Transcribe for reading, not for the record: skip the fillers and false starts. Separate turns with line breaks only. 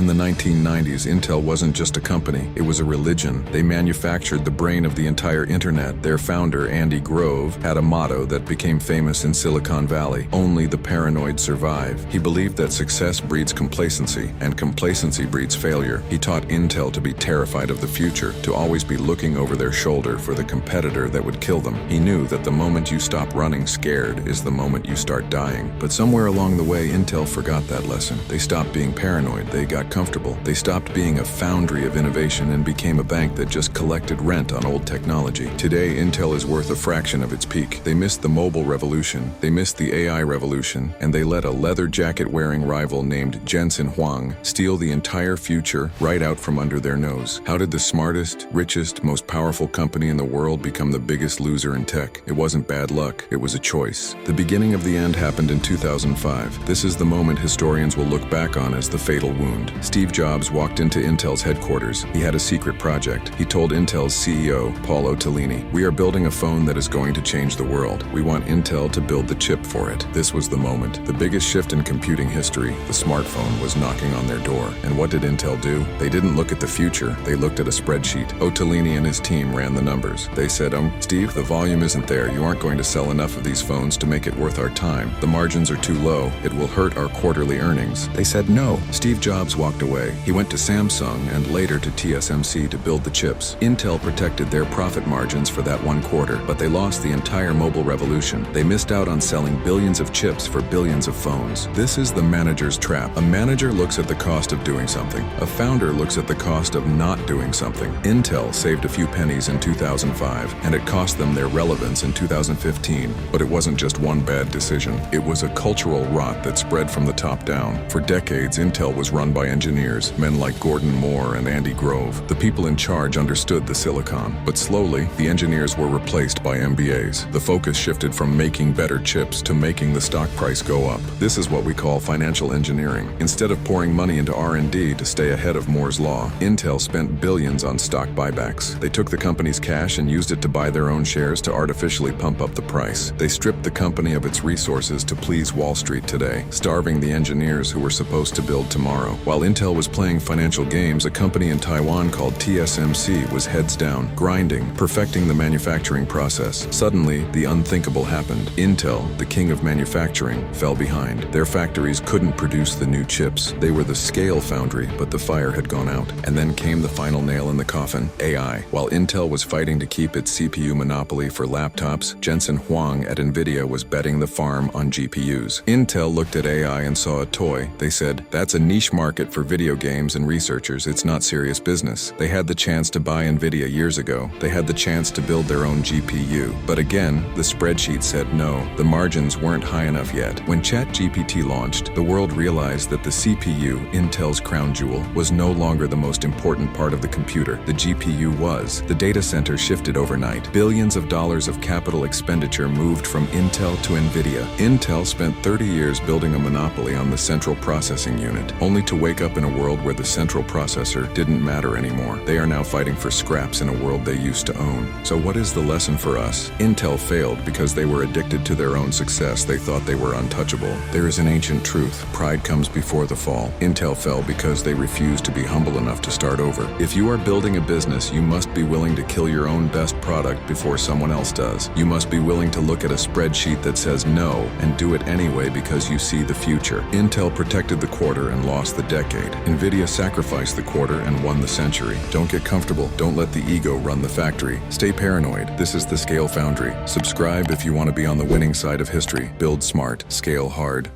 In the 1990s, Intel wasn't just a company, it was a religion. They manufactured the brain of the entire internet. Their founder, Andy Grove, had a motto that became famous in Silicon Valley: only the paranoid survive. He believed that success breeds complacency, and complacency breeds failure. He taught Intel to be terrified of the future, to always be looking over their shoulder for the competitor that would kill them. He knew that the moment you stop running scared is the moment you start dying. But somewhere along the way, Intel forgot that lesson. They stopped being paranoid, they got comfortable. They stopped being a foundry of innovation and became a bank that just collected rent on old technology. Today, Intel is worth a fraction of its peak. They missed the mobile revolution, they missed the AI revolution, and they let a leather jacket-wearing rival named Jensen Huang steal the entire future right out from under their nose. How did the smartest, richest, most powerful company in the world become the biggest loser in tech? It wasn't bad luck, it was a choice. The beginning of the end happened in 2005. This is the moment historians will look back on as the fatal wound. Steve Jobs walked into Intel's headquarters. He had a secret project. He told Intel's CEO, Paul Otellini, "We are building a phone that is going to change the world. We want Intel to build the chip for it." This was the moment. The biggest shift in computing history. The smartphone was knocking on their door. And what did Intel do? They didn't look at the future. They looked at a spreadsheet. Otellini and his team ran the numbers. They said, Steve, the volume isn't there. You aren't going to sell enough of these phones to make it worth our time. The margins are too low. It will hurt our quarterly earnings. They said no. Steve Jobs walked away. He went to Samsung and later to TSMC to build the chips. Intel protected their profit margins for that one quarter, but they lost the entire mobile revolution. They missed out on selling billions of chips for billions of phones. This is the manager's trap. A manager looks at the cost of doing something. A founder looks at the cost of not doing something. Intel saved a few pennies in 2005, and it cost them their relevance in 2015. But it wasn't just one bad decision. It was a cultural rot that spread from the top down. For decades, Intel was run by engineers, men like Gordon Moore and Andy Grove. The people in charge understood the silicon, but slowly, the engineers were replaced by MBAs. The focus shifted from making better chips to making the stock price go up. This is what we call financial engineering. Instead of pouring money into R&D to stay ahead of Moore's law, Intel spent billions on stock buybacks. They took the company's cash and used it to buy their own shares to artificially pump up the price. They stripped the company of its resources to please Wall Street today, starving the engineers who were supposed to build tomorrow. While Intel was playing financial games, a company in Taiwan called TSMC was heads down, grinding, perfecting the manufacturing process. Suddenly, the unthinkable happened. Intel, the king of manufacturing, fell behind. Their factories couldn't produce the new chips. They were the scale foundry, but the fire had gone out. And then came the final nail in the coffin: AI. While Intel was fighting to keep its CPU monopoly for laptops, Jensen Huang at Nvidia was betting the farm on GPUs. Intel looked at AI and saw a toy. They said, "That's a niche market for video games and researchers. It's not serious business." They had the chance to buy Nvidia years ago. They had the chance to build their own GPU. But again, the spreadsheet said no. The margins weren't high enough yet. When ChatGPT launched, the world realized that the CPU, Intel's crown jewel, was no longer the most important part of the computer. The GPU was. The data center shifted overnight. Billions of dollars of capital expenditure moved from Intel to Nvidia. Intel spent 30 years building a monopoly on the central processing unit, only to wake up in a world where the central processor didn't matter anymore. They are now fighting for scraps in a world they used to own. So what is the lesson for us? Intel failed because they were addicted to their own success. They thought they were untouchable. There is an ancient truth: pride comes before the fall. Intel fell because they refused to be humble enough to start over. If you are building a business, you must be willing to kill your own best product before someone else does. You must be willing to look at a spreadsheet that says no and do it anyway because you see the future. Intel protected the quarter and lost the decade. Nvidia sacrificed the quarter and won the century. Don't get comfortable. Don't let the ego run the factory. Stay paranoid. This is the Scale Foundry. Subscribe if you want to be on the winning side of history. Build smart. Scale hard.